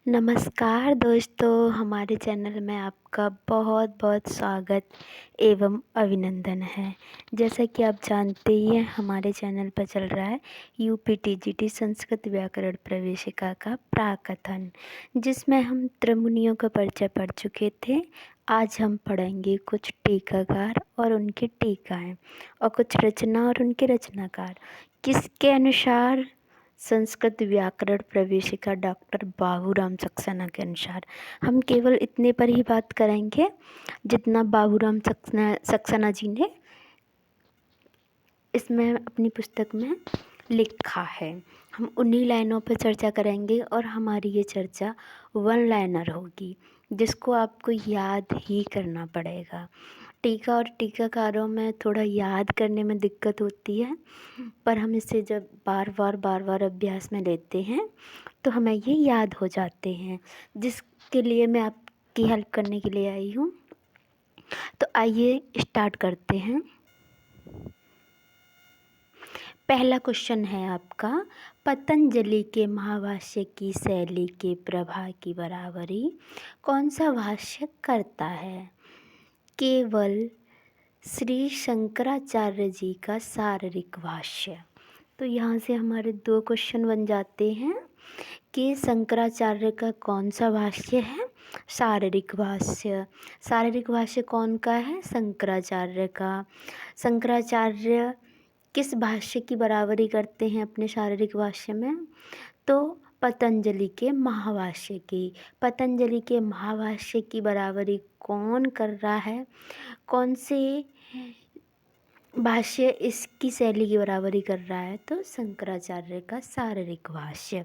नमस्कार दोस्तों, हमारे चैनल में आपका बहुत बहुत स्वागत एवं अभिनंदन है। जैसा कि आप जानते ही हैं, हमारे चैनल पर चल रहा है यूपीटीजीटी संस्कृत व्याकरण प्रवेशिका का प्राकथन, जिसमें हम त्रिमुनियों का परिचय पढ़ चुके थे। आज हम पढ़ेंगे कुछ टीकाकार और उनकी टीकाएं और कुछ रचना और उनके रचनाकार। किसके अनुसार? संस्कृत व्याकरण प्रवेशिका डॉक्टर बाबूराम सक्सेना के अनुसार। हम केवल इतने पर ही बात करेंगे जितना बाबूराम सक्सेना जी ने इसमें अपनी पुस्तक में लिखा है। हम उन्हीं लाइनों पर चर्चा करेंगे और हमारी ये चर्चा वन लाइनर होगी, जिसको आपको याद ही करना पड़ेगा। टीका और टीकाकारों में थोड़ा याद करने में दिक्कत होती है, पर हम इसे जब बार बार अभ्यास में लेते हैं तो हमें ये याद हो जाते हैं, जिसके लिए मैं आपकी हेल्प करने के लिए आई हूँ। तो आइए स्टार्ट करते हैं। पहला क्वेश्चन है आपका, पतंजलि के महाभाष्य की शैली के प्रभा की बराबरी कौन सा भाष्य करता है? केवल श्री शंकराचार्य जी का शारीरिक भाष्य। तो यहाँ से हमारे दो क्वेश्चन बन जाते हैं कि शंकराचार्य का कौन सा भाष्य है? शारीरिक भाष्य। शारीरिक भाष्य कौन का है? शंकराचार्य का। शंकराचार्य किस भाष्य की बराबरी करते हैं अपने शारीरिक भाष्य में? तो पतंजलि के महाभाष्य की। पतंजलि के महाभाष्य की बराबरी कौन कर रहा है? कौन से भाष्य इसकी शैली की बराबरी कर रहा है? तो शंकराचार्य का शारीरिक भाष्य।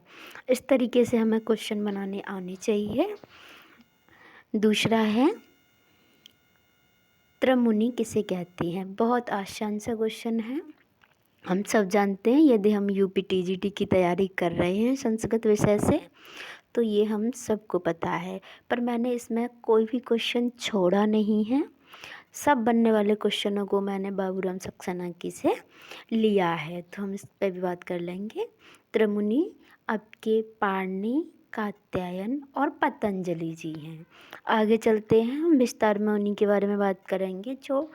इस तरीके से हमें क्वेश्चन बनाने आने चाहिए। दूसरा है, त्रिमुनि किसे कहते हैं? बहुत आसान सा क्वेश्चन है। हम सब जानते हैं, यदि हम यूपीटीजीटी की तैयारी कर रहे हैं संस्कृत विषय से, तो ये हम सबको पता है, पर मैंने इसमें कोई भी क्वेश्चन छोड़ा नहीं है। सब बनने वाले क्वेश्चनों को मैंने बाबूराम सक्सेना की से लिया है, तो हम इस पर भी बात कर लेंगे। त्रिमुनि आपके पाणिनि, कात्यायन और पतंजलि जी हैं। आगे चलते हैं, हम विस्तार में उन्हीं के बारे में बात करेंगे जो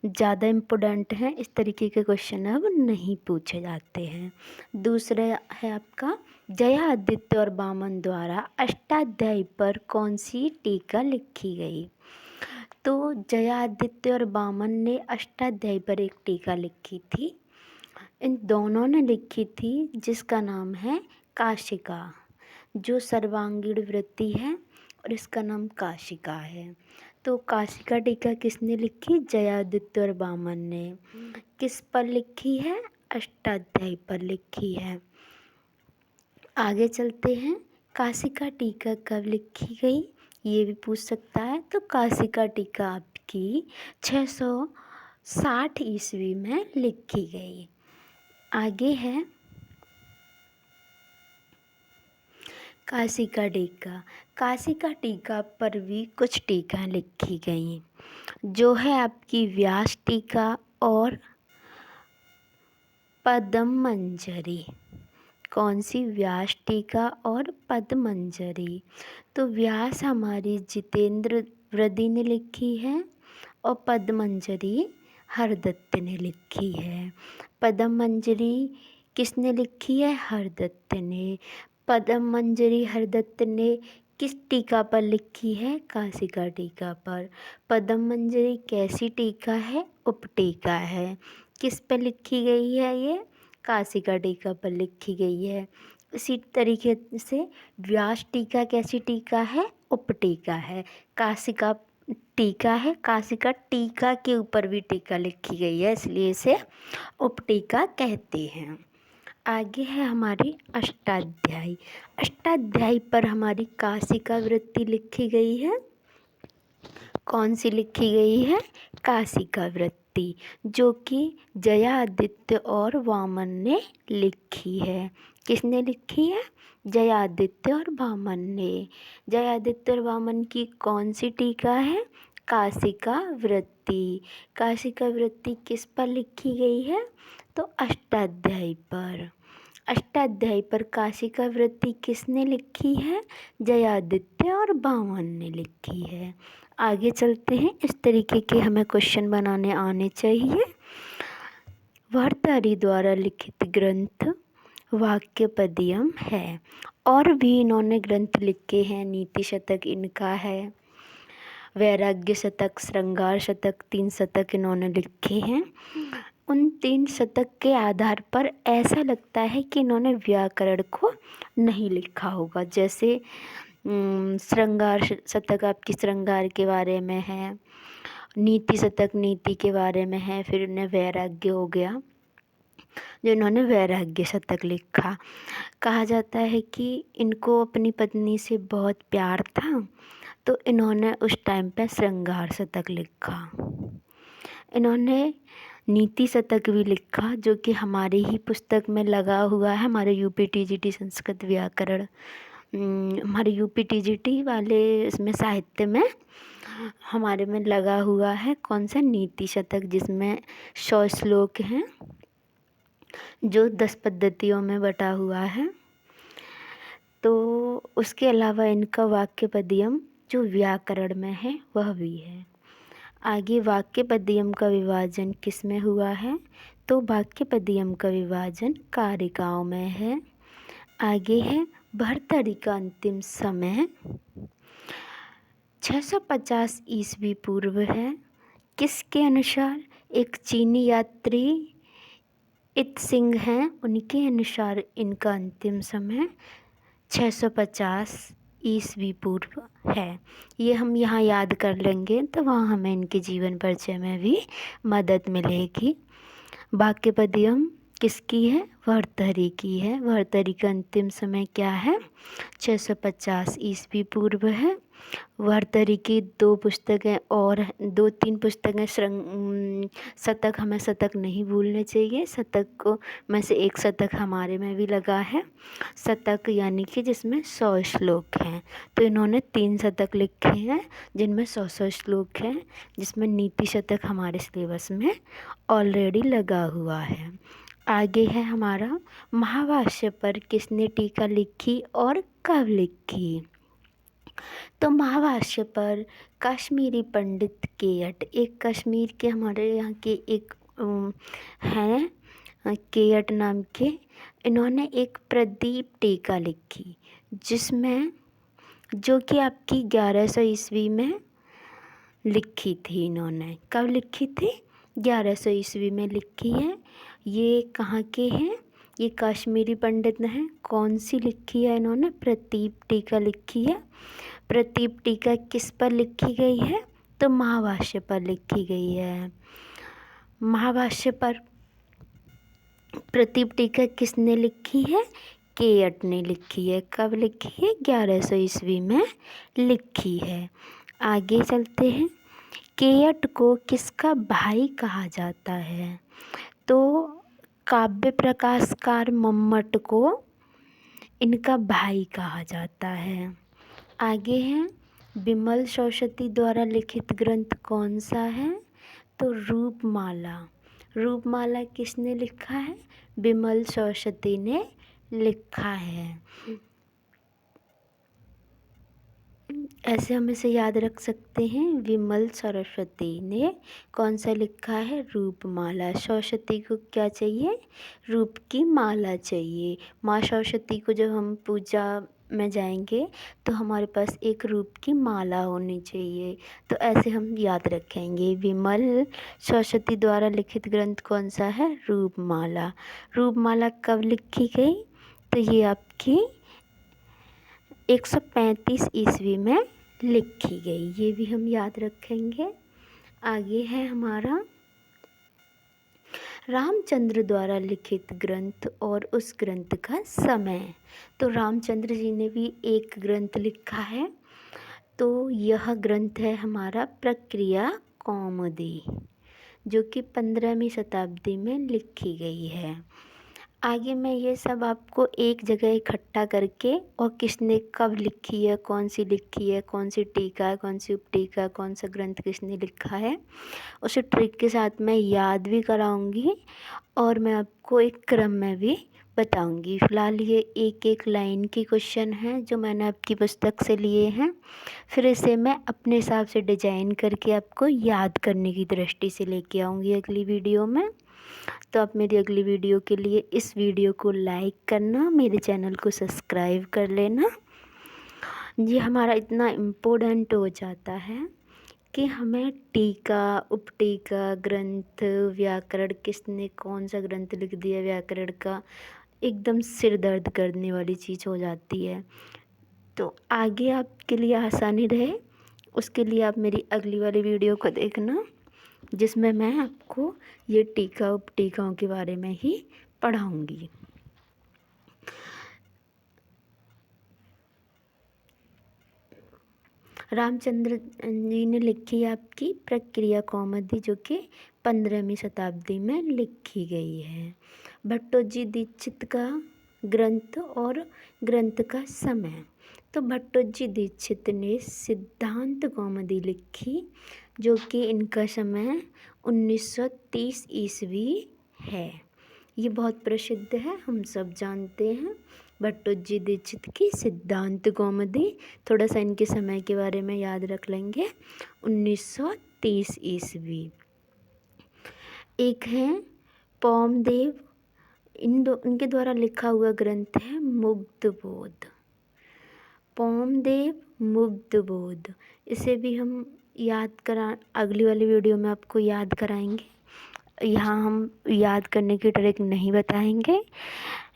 ज़्यादा इम्पोर्टेंट हैं। इस तरीके के क्वेश्चन अब नहीं पूछे जाते हैं। दूसरा है आपका, जयादित्य और वामन द्वारा अष्टाध्यायी पर कौन सी टीका लिखी गई? तो जयादित्य और वामन ने अष्टाध्यायी पर एक टीका लिखी थी। इन दोनों ने लिखी थी, जिसका नाम है काशिका, जो सर्वांगीण वृत्ति है और इसका नाम काशिका है। तो काशिका टीका किसने लिखी? जयादित्य और वामन ने। किस पर लिखी है? अष्टाध्यायी पर लिखी है। आगे चलते हैं, काशिका टीका कब लिखी गई? ये भी पूछ सकता है। तो काशिका टीका आपकी 660 ईस्वी में लिखी गई। आगे है काशिका टीका। काशिका टीका पर भी कुछ टीका लिखी गई, जो है आपकी व्यास टीका और पद्मंजरी। कौन सी? व्यास टीका और पद्मंजरी। तो व्यास हमारी जितेंद्र वृद्धि ने लिखी है और पद्मंजरी हरदत्त ने लिखी है। पद्मंजरी किसने लिखी है? हरदत्त ने। पद्मंजरी हरदत्त ने किस टीका पर लिखी है? काशिका टीका पर। पद्मंजरी कैसी टीका है? उपटीका है। किस पर लिखी गई है ये? काशिका टीका पर लिखी गई है। इसी तरीके से व्यास टीका कैसी टीका है? उपटीका है। काशिका टीका है, काशिका टीका के ऊपर भी टीका लिखी गई है, इसलिए इसे उपटीका कहते हैं। आगे है हमारी अष्टाध्यायी। अष्टाध्यायी पर हमारी काशिका वृत्ति लिखी गई है। कौन सी लिखी गई है? काशिका वृत्ति, जो कि जयादित्य और वामन ने लिखी है। किसने लिखी है? जयादित्य और वामन ने। जयादित्य और वामन की कौन सी टीका है? काशिका वृत्ति। काशिका वृत्ति किस पर लिखी गई है? तो अष्टाध्यायी पर। अष्टाध्यायी पर काशी का वृत्ति किसने लिखी है? जयादित्य और बामन ने लिखी है। आगे चलते हैं। इस तरीके के हमें क्वेश्चन बनाने आने चाहिए। भर्तृहरि द्वारा लिखित ग्रंथ वाक्यपदियम है। और भी इन्होंने ग्रंथ लिखे हैं। नीति शतक इनका है, वैराग्य शतक, श्रृंगार शतक, 3 शतक इन्होंने लिखे हैं। उन 3 शतक के आधार पर ऐसा लगता है कि इन्होंने व्याकरण को नहीं लिखा होगा। जैसे श्रृंगार शतक आपकी श्रृंगार के बारे में है, नीति शतक नीति के बारे में है, फिर उन्हें वैराग्य हो गया जो इन्होंने वैराग्य शतक लिखा। कहा जाता है कि इनको अपनी पत्नी से बहुत प्यार था, तो इन्होंने उस टाइम पे श्रृंगार शतक लिखा। इन्होंने नीति शतक भी लिखा जो कि हमारी ही पुस्तक में लगा हुआ है। हमारे यूपीटीजीटी संस्कृत व्याकरण, हमारे यूपीटीजीटी वाले इसमें साहित्य में हमारे में लगा हुआ है। कौन सा? नीति शतक, जिसमें 100 श्लोक हैं जो 10 पद्धतियों में बटा हुआ है। तो उसके अलावा इनका वाक्यपदियम जो व्याकरण में है वह भी है। आगे वाक्यपदियम का विभाजन किस में हुआ है? तो वाक्यपदियम का विभाजन कारिकाओं में है। आगे है भर्तृहरि का अंतिम समय 650 ईस्वी पूर्व है। किसके अनुसार? एक चीनी यात्री इत सिंह हैं, उनके अनुसार इनका अंतिम समय 650 ईस्वी पूर्व है। ये हम यहाँ याद कर लेंगे तो वहाँ हमें इनके जीवन परिचय में भी मदद मिलेगी। वाक्यपदियम किसकी है? भर्तृहरि की है। भर्तृहरि का अंतिम समय क्या है? 650 ईस्वी पूर्व है। भर्तृहरि की 2 पुस्तकें और 2-3 पुस्तकें शतक, हमें शतक नहीं भूलने चाहिए। शतक को में से एक शतक हमारे में भी लगा है। शतक यानी कि जिसमें 100 श्लोक हैं। तो इन्होंने 3 शतक लिखे हैं जिनमें 100 श्लोक हैं, जिसमें नीति शतक हमारे सिलेबस में ऑलरेडी लगा हुआ है। आगे है हमारा महाभाष्य पर किसने टीका लिखी और कब लिखी? तो महाभाष्य पर कश्मीरी पंडित केयट, एक कश्मीर के हमारे यहाँ के एक हैं केयट नाम के, इन्होंने एक प्रदीप टीका लिखी जिसमें जो कि आपकी 1100 ईस्वी में लिखी थी। इन्होंने कब लिखी थी? 1100 ईस्वी में लिखी है। ये कहाँ के हैं? ये कश्मीरी पंडित हैं। कौन सी लिखी है इन्होंने? प्रदीप टीका लिखी है। प्रदीप टीका किस पर लिखी गई है? तो महाभाष्य पर लिखी गई है। महाभाष्य पर प्रदीप टीका किसने लिखी है? केयट ने लिखी है। कब लिखी है? 1100 ईस्वी में लिखी है। आगे चलते हैं। केयट को किसका भाई कहा जाता है? तो काव्य प्रकाशकार मम्मट को इनका भाई कहा जाता है। आगे है विमल सरस्वती द्वारा लिखित ग्रंथ कौन सा है? तो रूपमाला। रूपमाला किसने लिखा है? विमल सरस्वती ने लिखा है। ऐसे हम इसे याद रख सकते हैं। विमल सरस्वती ने कौन सा लिखा है? रूपमाला। सरस्वती को क्या चाहिए? रूप की माला चाहिए। माँ सरस्वती को जब हम पूजा में जाएंगे तो हमारे पास एक रूप की माला होनी चाहिए। तो ऐसे हम याद रखेंगे। विमल सरस्वती द्वारा लिखित ग्रंथ कौन सा है? रूपमाला। रूपमाला कब लिखी गई? तो ये आपकी 135 ईस्वी में लिखी गई। ये भी हम याद रखेंगे। आगे है हमारा रामचंद्र द्वारा लिखित ग्रंथ और उस ग्रंथ का समय। तो रामचंद्र जी ने भी एक ग्रंथ लिखा है। तो यह ग्रंथ है हमारा प्रक्रिया कौमुदी, जो कि 15वीं शताब्दी में लिखी गई है। आगे मैं ये सब आपको एक जगह इकट्ठा करके और किसने कब लिखी है, कौन सी लिखी है, कौन सी टीका है, कौन सी उपटीका, कौन सा ग्रंथ किसने लिखा है, उसे ट्रिक के साथ मैं याद भी कराऊंगी और मैं आपको एक क्रम में भी बताऊंगी। फ़िलहाल ये एक एक लाइन के क्वेश्चन हैं जो मैंने आपकी पुस्तक से लिए हैं। फिर इसे मैं अपने हिसाब से डिजाइन करके आपको याद करने की दृष्टि से लेके आऊँगी अगली वीडियो में। तो आप मेरी अगली वीडियो के लिए इस वीडियो को लाइक करना, मेरे चैनल को सब्सक्राइब कर लेना। ये हमारा इतना इम्पोर्टेंट हो जाता है कि हमें टीका, उपटीका, ग्रंथ, व्याकरण, किसने कौन सा ग्रंथ लिख दिया व्याकरण का, एकदम सिर दर्द करने वाली चीज़ हो जाती है। तो आगे आपके लिए आसानी रहे उसके लिए आप मेरी अगली वाली वीडियो को देखना, जिसमें मैं आपको ये टीका उपटीकाओं के बारे में ही पढ़ाऊँगी। रामचंद्र जी ने लिखी आपकी प्रक्रिया कौमुदी, जो कि 15वीं शताब्दी में लिखी गई है। भट्टोजी दीक्षित का ग्रंथ और ग्रंथ का समय। तो भट्टोजी दीक्षित ने सिद्धांत कौमुदी लिखी, जो कि इनका समय 1930 ईस्वी है। ये बहुत प्रसिद्ध है, हम सब जानते हैं भट्टोजी दीक्षित की सिद्धांत कौमुदी। थोड़ा सा इनके समय के बारे में याद रख लेंगे, 1930 ईस्वी। एक है पौमदेव, इनके द्वारा लिखा हुआ ग्रंथ है मुग्धबोध। पौमदेव मुग्धबोध, इसे भी हम अगली वाली वीडियो में आपको याद कराएंगे। यहाँ हम याद करने की ट्रिक नहीं बताएंगे,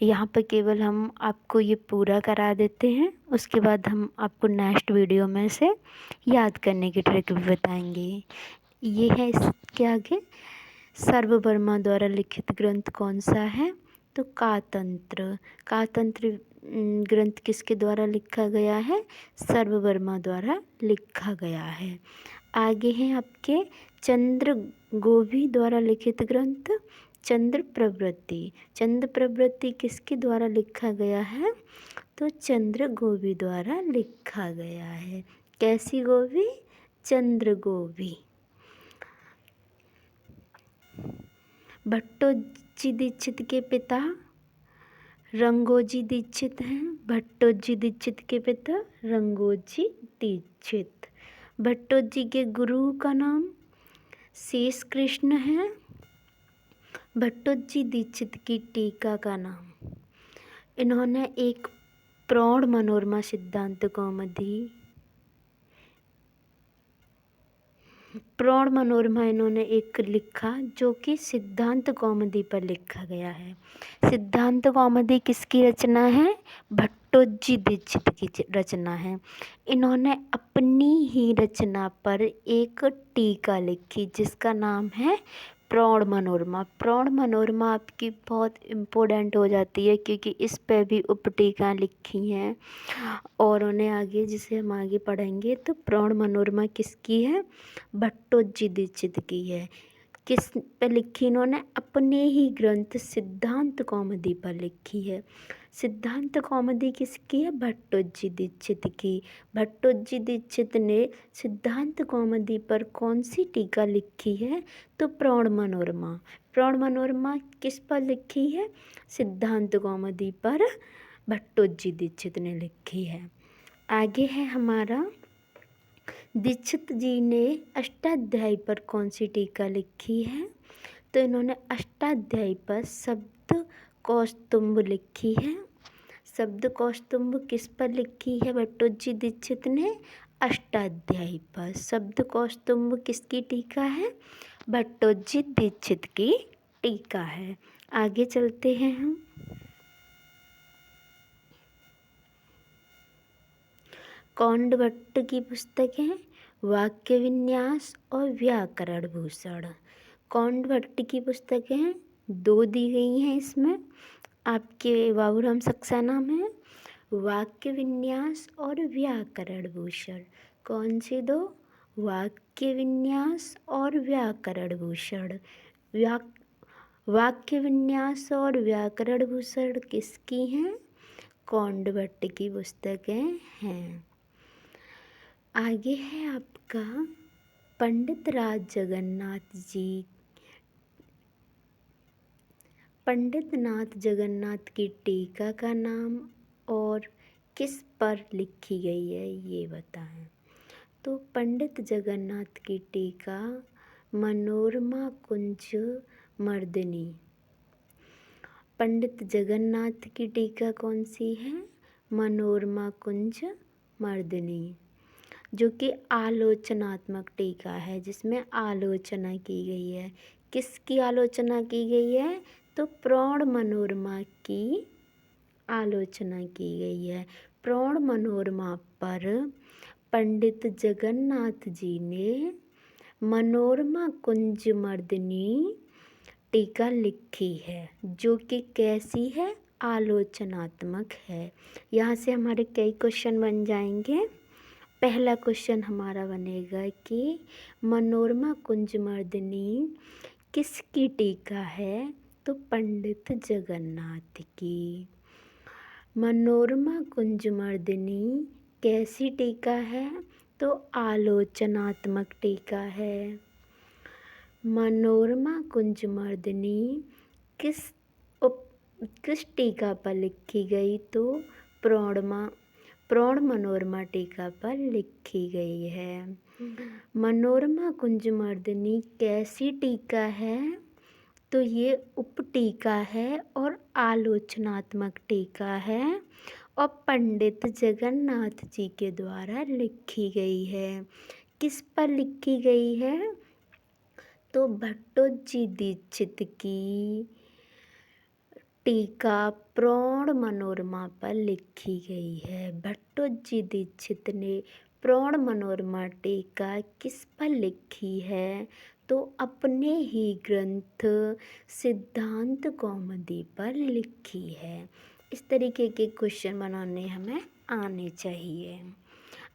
यहाँ पर केवल हम आपको ये पूरा करा देते हैं। उसके बाद हम आपको नेक्स्ट वीडियो में से याद करने की ट्रिक भी बताएंगे। ये है इसके आगे सर्ववर्मा द्वारा लिखित ग्रंथ कौन सा है, तो कातंत्र। कातंत्र ग्रंथ किसके द्वारा लिखा गया है, सर्ववर्मा द्वारा लिखा गया है। आगे हैं आपके चंद्र गोभी द्वारा लिखित ग्रंथ चंद्र प्रवृत्ति। चंद्र प्रवृत्ति किसके द्वारा लिखा गया है, तो चंद्र गोभी द्वारा लिखा गया है। कैसी गोभी, चंद्र गोभी। भट्टोजी दीक्षित के पिता रंगोजी दीक्षित हैं। भट्टोजी दीक्षित के पिता रंगोजी दीक्षित। भट्टोजी के गुरु का नाम शेष कृष्ण है। भट्टोजी दीक्षित की टीका का नाम, इन्होंने एक प्रौढ़ मनोरमा सिद्धांत कौमुदी, प्रौढ़ मनोरमा इन्होंने एक लिखा, जो कि सिद्धांत कौमुदी पर लिखा गया है। सिद्धांत कौमुदी किसकी रचना है, भट्टोजी दीक्षित की रचना है। इन्होंने अपनी ही रचना पर एक टीका लिखी, जिसका नाम है प्रौढ़ मनोरमा। प्रौढ़ मनोरमा आपकी बहुत इम्पोर्टेंट हो जाती है, क्योंकि इस पे भी उपटीका लिखी हैं और उन्हें आगे, जिसे हम आगे पढ़ेंगे, तो प्रौढ़ मनोरमा किसकी है, भट्टोजी दीक्षित की है। किस पे लिखी, इन्होंने अपने ही ग्रंथ सिद्धांत कौमुदी पर लिखी है। सिद्धांत कौमुदी किसकी है, भट्टोजी दीक्षित की। भट्टोजी दीक्षित ने सिद्धांत कौमुदी पर कौन सी टीका लिखी है, तो प्रौढ़ मनोरमा। प्रौढ़ मनोरमा किस पर लिखी है, सिद्धांत कौमुदी पर भट्टोजी दीक्षित ने लिखी है। आगे है हमारा, दीक्षित जी ने अष्टाध्यायी पर कौन सी टीका लिखी है, तो इन्होंने अष्टाध्यायी पर शब्द कौस्तुभ लिखी है। शब्द कौस्तुभ किस पर लिखी है, भट्टोजी दीक्षित ने अष्टाध्यायी पर। शब्द कौस्तुभ किसकी टीका है, भट्टोजी दीक्षित की टीका है। आगे चलते हैं हम। कौंड भट्ट की पुस्तक है वाक्य विन्यास और व्याकरण भूषण। कौंड भट्ट की पुस्तकें हैं, 2 दी गई हैं इसमें आपके बाबूराम सक्सेना में, वाक्य विन्यास और व्याकरण भूषण। कौन सी 2, वाक्य विन्यास और व्याकरण भूषण। वाक्य विन्यास और व्याकरण भूषण किसकी हैं, कौंड भट्ट की पुस्तकें हैं। आगे है आपका पंडित राज जगन्नाथ जी। पंडित नाथ जगन्नाथ की टीका का नाम और किस पर लिखी गई है ये बताएं। तो पंडित जगन्नाथ की टीका मनोरमा कुंज मर्दिनी। पंडित जगन्नाथ की टीका कौन सी है? मनोरमा कुंज मर्दिनी, जो कि आलोचनात्मक टीका है, जिसमें आलोचना की गई है। किसकी आलोचना की गई है? तो प्रौढ़ मनोरमा की आलोचना की गई है। प्रौढ़ मनोरमा पर पंडित जगन्नाथ जी ने मनोरमा कुंज मर्दिनी टीका लिखी है, जो कि कैसी है? आलोचनात्मक है। यहाँ से हमारे कई क्वेश्चन बन जाएंगे। पहला क्वेश्चन हमारा बनेगा कि मनोरमा कुंज मर्दिनी किसकी टीका है? तो पंडित जगन्नाथ की। मनोरमा कुंज मर्दिनी कैसी टीका है? तो आलोचनात्मक टीका है। मनोरमा कुंज मर्दिनी किस टीका पर लिखी गई? तो प्रौढ़ मनोरमा टीका पर लिखी गई है। मनोरमा कुंज मर्दिनी कैसी टीका है? तो ये उपटीका है और आलोचनात्मक टीका है और पंडित जगन्नाथ जी के द्वारा लिखी गई है। किस पर लिखी गई है? तो भट्टोजी दीक्षित की टीका प्रौढ़ मनोरमा पर लिखी गई है। भट्टोजी दीक्षित ने प्रौढ़ मनोरमा टीका किस पर लिखी है? तो अपने ही ग्रंथ सिद्धांत कौमुदी पर लिखी है। इस तरीके के क्वेश्चन बनाने हमें आने चाहिए।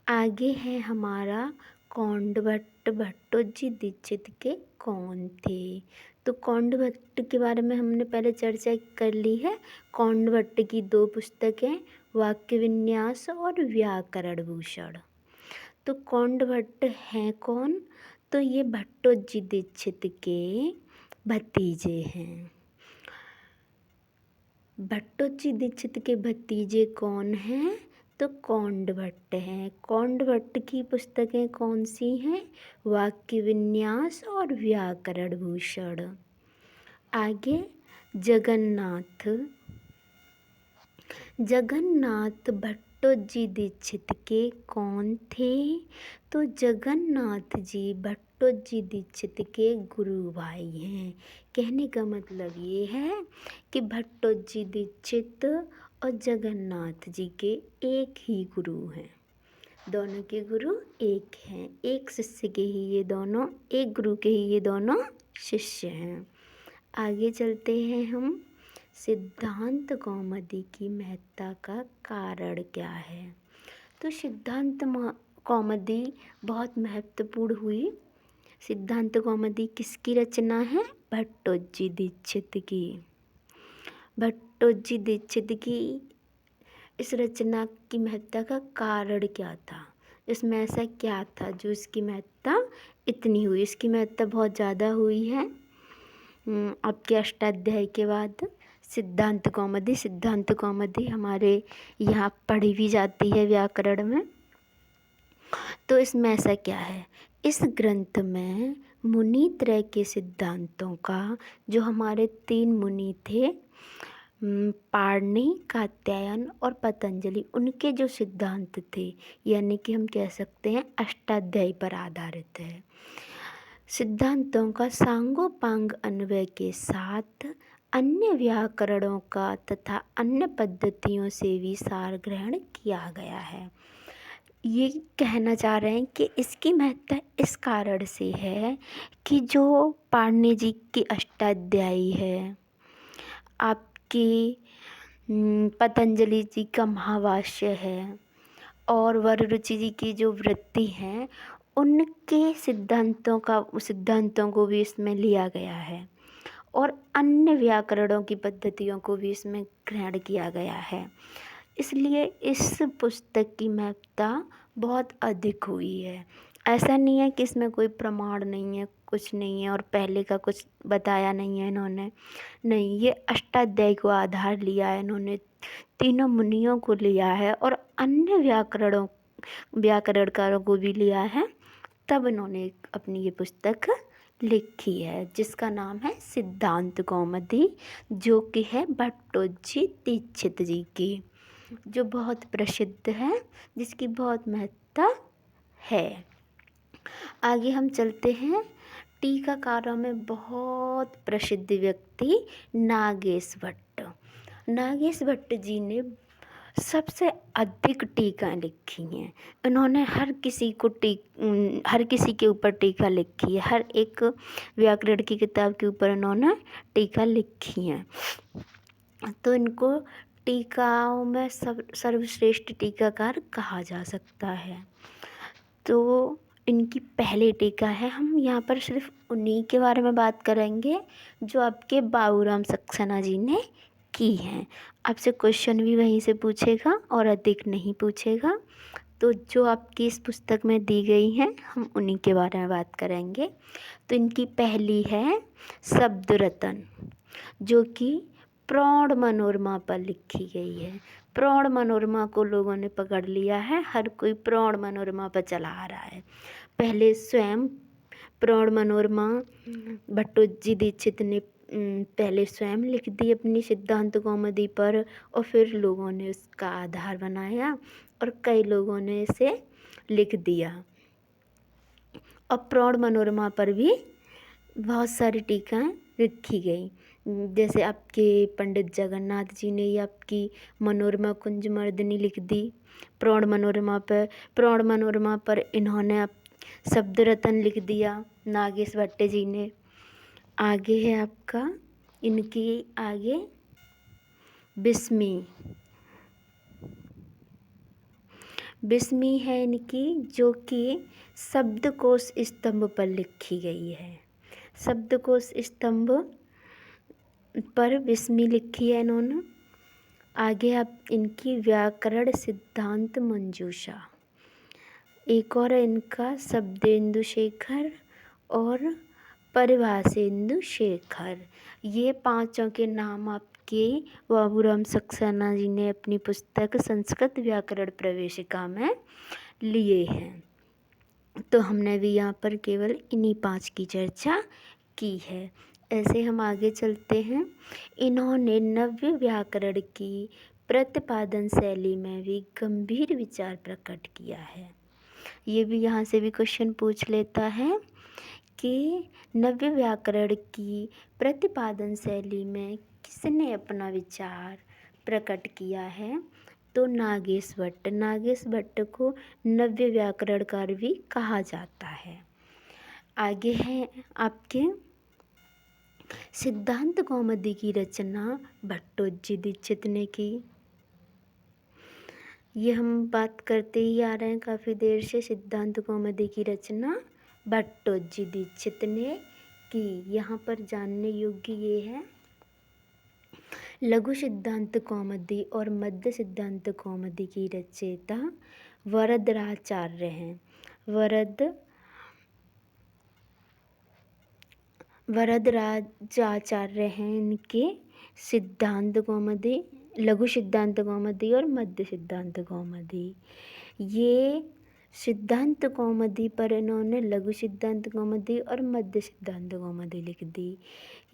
आगे है हमारा कौंड भट्ट। भट्टोजी दीक्षित के कौन थे? तो कौंड भट्ट के बारे में हमने पहले चर्चा कर ली है। कौंड भट्ट की 2 पुस्तकें वाक्य विन्यास और व्याकरण भूषण। तो कौंड भट्ट हैं कौन? तो ये भट्टोजी दीक्षित के भतीजे हैं। भट्टोजी दीक्षित के भतीजे कौन हैं? तो कौंड भट्ट हैं। कौंड भट्ट की पुस्तकें कौन सी हैं? वाक्य विन्यास और व्याकरण भूषण। आगे जगन्नाथ भट्टोजी दीक्षित के कौन थे? तो जगन्नाथ जी भट्टोजी दीक्षित के गुरु भाई हैं। कहने का मतलब ये है कि भट्टोजी दीक्षित और जगन्नाथ जी के एक ही गुरु हैं। दोनों के गुरु एक हैं। एक शिष्य के ही ये दोनों, एक गुरु के ही ये दोनों शिष्य हैं। आगे चलते हैं हम। सिद्धांत कौमुदी की महत्ता का कारण क्या है? तो सिद्धांत कौमुदी बहुत महत्वपूर्ण हुई। सिद्धांत कौमुदी किसकी रचना है? भट्टोजी दीक्षित की। भट्टोजी दीक्षित की इस रचना की महत्ता का कारण क्या था? इसमें ऐसा क्या था जो इसकी महत्ता इतनी हुई? इसकी महत्ता बहुत ज़्यादा हुई है। आपके अष्टाध्यायी के बाद सिद्धांत कौमुदी हमारे यहाँ पढ़ी भी जाती है व्याकरण में। तो इसमें ऐसा क्या है? इस ग्रंथ में मुनित्रय के सिद्धांतों का, जो हमारे 3 मुनि थे, पाणिनि, कात्यायन और पतंजलि, उनके जो सिद्धांत थे, यानी कि हम कह सकते हैं अष्टाध्यायी पर आधारित है। सिद्धांतों का सांगोपांग अन्वय के साथ अन्य व्याकरणों का तथा अन्य पद्धतियों से भी सार ग्रहण किया गया है। ये कहना चाह रहे हैं कि इसकी महत्ता इस कारण से है कि जो पाणिनि जी की अष्टाध्यायी है, आपकी पतंजलि जी का महाभाष्य है और वररुचि जी की जो वृत्ति हैं, उनके सिद्धांतों को भी इसमें लिया गया है और अन्य व्याकरणों की पद्धतियों को भी इसमें ग्रहण किया गया है। इसलिए इस पुस्तक की महत्ता बहुत अधिक हुई है। ऐसा नहीं है कि इसमें कोई प्रमाण नहीं है, कुछ नहीं है और पहले का कुछ बताया नहीं है इन्होंने। नहीं, ये अष्टाध्यायी को आधार लिया है इन्होंने, तीनों मुनियों को लिया है और अन्य व्याकरणकारों को भी लिया है, तब इन्होंने अपनी ये पुस्तक लिखी है जिसका नाम है सिद्धांत कौमुदी, जो कि है भट्टोजी दीक्षित जी की, जो बहुत प्रसिद्ध है, जिसकी बहुत महत्ता है। आगे हम चलते हैं। टीकाकारों में बहुत प्रसिद्ध व्यक्ति नागेश भट्ट। नागेश भट्ट जी ने सबसे अधिक टीकाएँ लिखी हैं। इन्होंने हर किसी के ऊपर टीका लिखी है, हर एक व्याकरण की किताब के ऊपर इन्होंने टीका लिखी हैं। तो इनको टीकाओं में सर्वश्रेष्ठ टीकाकार कहा जा सकता है। तो इनकी पहली टीका है, हम यहाँ पर सिर्फ उन्हीं के बारे में बात करेंगे जो आपके बाबूराम सक्सेना जी ने की हैं। आपसे क्वेश्चन भी वहीं से पूछेगा और अधिक नहीं पूछेगा। तो जो आपकी इस पुस्तक में दी गई हैं हम उन्हीं के बारे में बात करेंगे। तो इनकी पहली है शब्द रतन, जो कि प्रौढ़ मनोरमा पर लिखी गई है। प्रौढ़ मनोरमा को लोगों ने पकड़ लिया है, हर कोई प्रौढ़ मनोरमा पर चला आ रहा है। पहले स्वयं प्रौढ़ मनोरमा भट्टोजी दीक्षित ने पहले स्वयं लिख दी अपनी सिद्धांत कौमुदी पर, और फिर लोगों ने उसका आधार बनाया और कई लोगों ने इसे लिख दिया। और प्रौढ़ मनोरमा पर भी बहुत सारी टीकाएँ लिखी गई, जैसे आपके पंडित जगन्नाथ जी ने ये आपकी मनोरमा कुंजमर्दिनी लिख दी प्रौढ़ मनोरमा पर। प्रौढ़ मनोरमा पर इन्होंने अब शब्द रतन लिख दिया नागेश भट्ट जी ने। आगे है आपका इनकी आगे बिस्मी है इनकी, जो कि शब्दकोश स्तंभ पर लिखी गई है। शब्दकोश स्तंभ पर बिस्मी लिखी है इन्होंने। आगे आप इनकी व्याकरण सिद्धांत मंजूषा, एक और है इनका शब्देन्दु शेखर और परिभाषेन्दु शेखर। ये पांचों के नाम आपके बाबूराम सक्सेना जी ने अपनी पुस्तक संस्कृत व्याकरण प्रवेशिका में लिए हैं। तो हमने भी यहाँ पर केवल इन्हीं 5 की चर्चा की है। ऐसे हम आगे चलते हैं। इन्होंने नव्य व्याकरण की प्रतिपादन शैली में भी गंभीर विचार प्रकट किया है। ये भी यहाँ से भी क्वेश्चन पूछ लेता है कि नव्य व्याकरण की प्रतिपादन शैली में किसने अपना विचार प्रकट किया है? तो नागेश भट्ट को नव्य व्याकरणकार भी कहा जाता है। आगे है आपके सिद्धांत कौमुदी की रचना भट्टोजी दीक्षित ने की। ये हम बात करते ही आ रहे हैं काफ़ी देर से। सिद्धांत कौमुदी की रचना भट्टोजी दीक्षित ने की। यहाँ पर जानने योग्य ये है, लघु सिद्धांत कौमुदी और मध्य सिद्धांत कौमुदी की रचयिता वरदराचार्य हैं। वरदराजाचार्य हैं इनके सिद्धांत कौमुदी, लघु सिद्धांत कौमुदी और मध्य सिद्धांत कौमुदी। ये सिद्धांत कौमुदी पर इन्होंने लघु सिद्धांत कौमुदी और मध्य सिद्धांत कौमुदी लिख दी।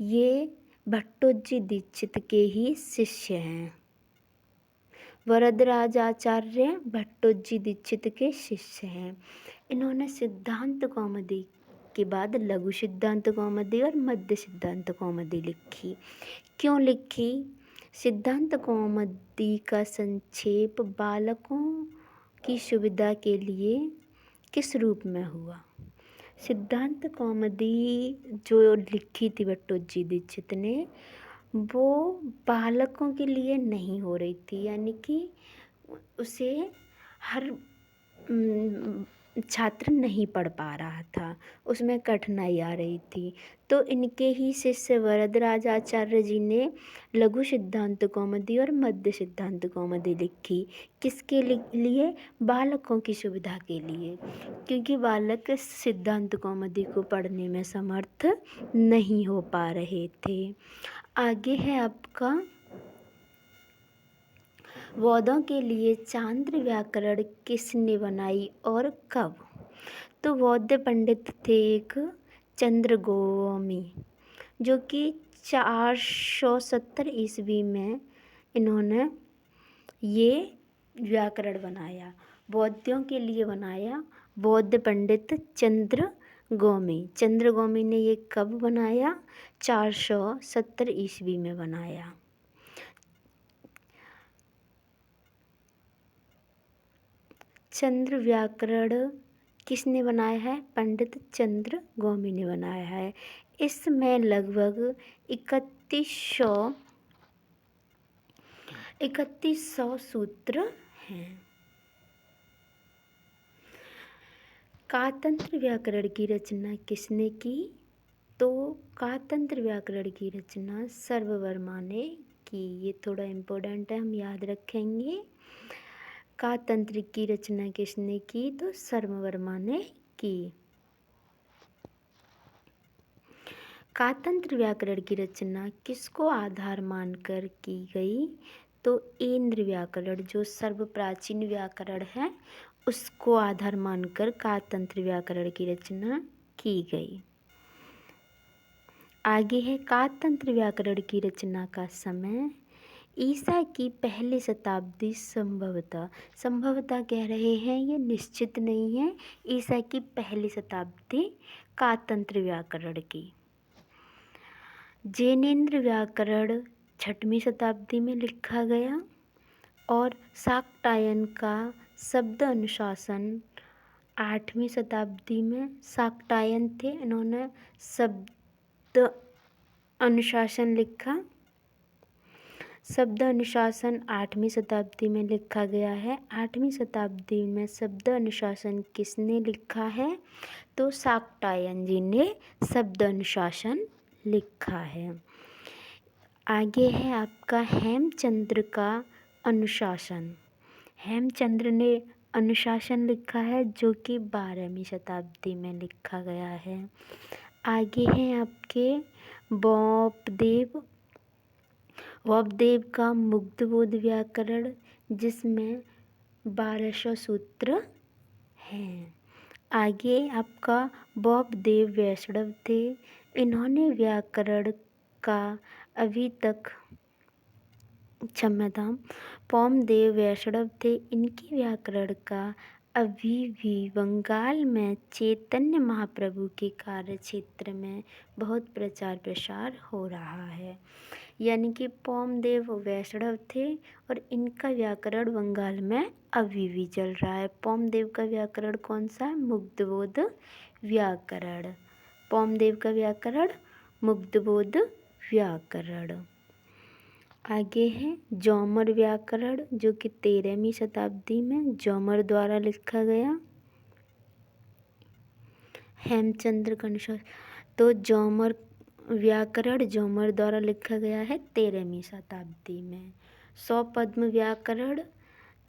ये भट्टोजी दीक्षित के ही शिष्य हैं। वरदराजाचार्य भट्टोजी दीक्षित के शिष्य हैं। इन्होंने सिद्धांत कौमुदी के बाद लघु सिद्धांत कौमुदी और मध्य सिद्धांत कौमुदी लिखी। क्यों लिखी? सिद्धांत कौमुदी का संक्षेप बालकों की सुविधा के लिए किस रूप में हुआ? सिद्धांत कौमुदी जो लिखी थी भट्टोजी दीक्षित ने, वो बालकों के लिए नहीं हो रही थी, यानी कि उसे हर छात्र नहीं पढ़ पा रहा था, उसमें कठिनाई आ रही थी। तो इनके ही शिष्य वरदराज आचार्य जी ने लघु सिद्धांत कौमुदी और मध्य सिद्धांत कौमुदी लिखी। किसके लिए? बालकों की सुविधा के लिए, क्योंकि बालक सिद्धांत कौमुदी को पढ़ने में समर्थ नहीं हो पा रहे थे। आगे है आपका वेदों के लिए चांद्र व्याकरण किसने बनाई और कब? तो बौद्ध पंडित थे एक चंद्रगौमी, जो कि 470 ईस्वी में इन्होंने ये व्याकरण बनाया, बौद्धों के लिए बनाया। बौद्ध पंडित चंद्रगौमी ने ये कब बनाया? 470 ईस्वी में बनाया। चंद्र व्याकरण किसने बनाया है? पंडित चंद्रगौमी ने बनाया है। इसमें लगभग 3100 सूत्र हैं। कातंत्र व्याकरण की रचना किसने की? तो कातंत्र व्याकरण की रचना सर्ववर्मा ने की। ये थोड़ा इम्पोर्टेंट है, हम याद रखेंगे। कातंत्र की रचना किसने की? तो सर्ववर्मा ने की। कातंत्र व्याकरण की रचना किसको आधार मानकर की गई? तो इंद्र व्याकरण, जो सर्वप्राचीन व्याकरण है, उसको आधार मानकर कातंत्र व्याकरण की रचना की गई। आगे है कातंत्र व्याकरण की रचना का समय। ईसा की पहली शताब्दी संभवतः कह रहे हैं, ये निश्चित नहीं है। ईसा की पहली शताब्दी कातंत्र व्याकरण की। जैनेन्द्र व्याकरण 6वीं शताब्दी में लिखा गया और शाक्टायन का शब्द अनुशासन 8वीं शताब्दी में। शाक्टायन थे, इन्होंने शब्द अनुशासन लिखा। शब्द अनुशासन 8वीं शताब्दी में लिखा गया है। 8वीं शताब्दी में शब्द अनुशासन किसने लिखा है? तो शाक्टायन जी ने शब्द अनुशासन लिखा है। आगे है आपका हेमचंद्र का अनुशासन। हेमचंद्र ने अनुशासन लिखा है, जो कि 12वीं शताब्दी में लिखा गया है। आगे हैं आपके वोपदेव का मुग्धबोध व्याकरण, जिसमें 1200 सूत्र हैं। आगे आपका वोपदेव वैष्णव थे, इन्होंने व्याकरण का अभी तक पोमदेव वैष्णव थे, इनके व्याकरण का अभी भी बंगाल में चैतन्य महाप्रभु के कार्य क्षेत्र में बहुत प्रचार प्रसार हो रहा है। यानी कि पोमदेव वैष्णव थे और इनका व्याकरण बंगाल में अभी भी चल रहा है। पोमदेव का व्याकरण कौन सा है? मुग्धबोध व्याकरण। पोमदेव का व्याकरण मुग्धबोध व्याकरण। आगे है जौमर व्याकरण, जो कि 13वीं शताब्दी में जौमर द्वारा लिखा गया। हेमचंद्र का अनुशासन, तो जौमर व्याकरण जौमर द्वारा लिखा गया है 13वीं शताब्दी में। सौपद्म व्याकरण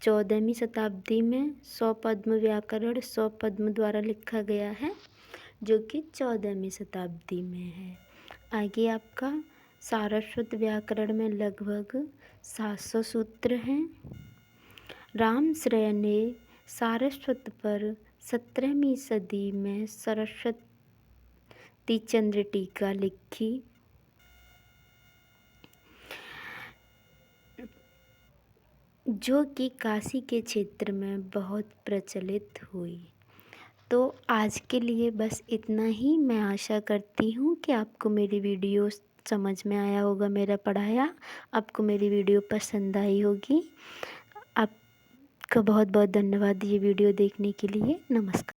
14वीं शताब्दी में। सौपद्म व्याकरण सौपद्म द्वारा लिखा गया है, जो कि 14वीं शताब्दी में है। आगे आपका सारस्वत व्याकरण में लगभग 700 सूत्र हैं। रामश्रय ने सारस्वत पर 17वीं सदी में सरस्वती चंद्र टीका लिखी। जो कि काशी के क्षेत्र में बहुत प्रचलित हुई। तो आज के लिए बस इतना ही। मैं आशा करती हूँ कि आपको मेरी वीडियो समझ में आया होगा, मेरा पढ़ाया आपको मेरी वीडियो पसंद आई होगी। आपका बहुत बहुत धन्यवाद ये वीडियो देखने के लिए। नमस्कार।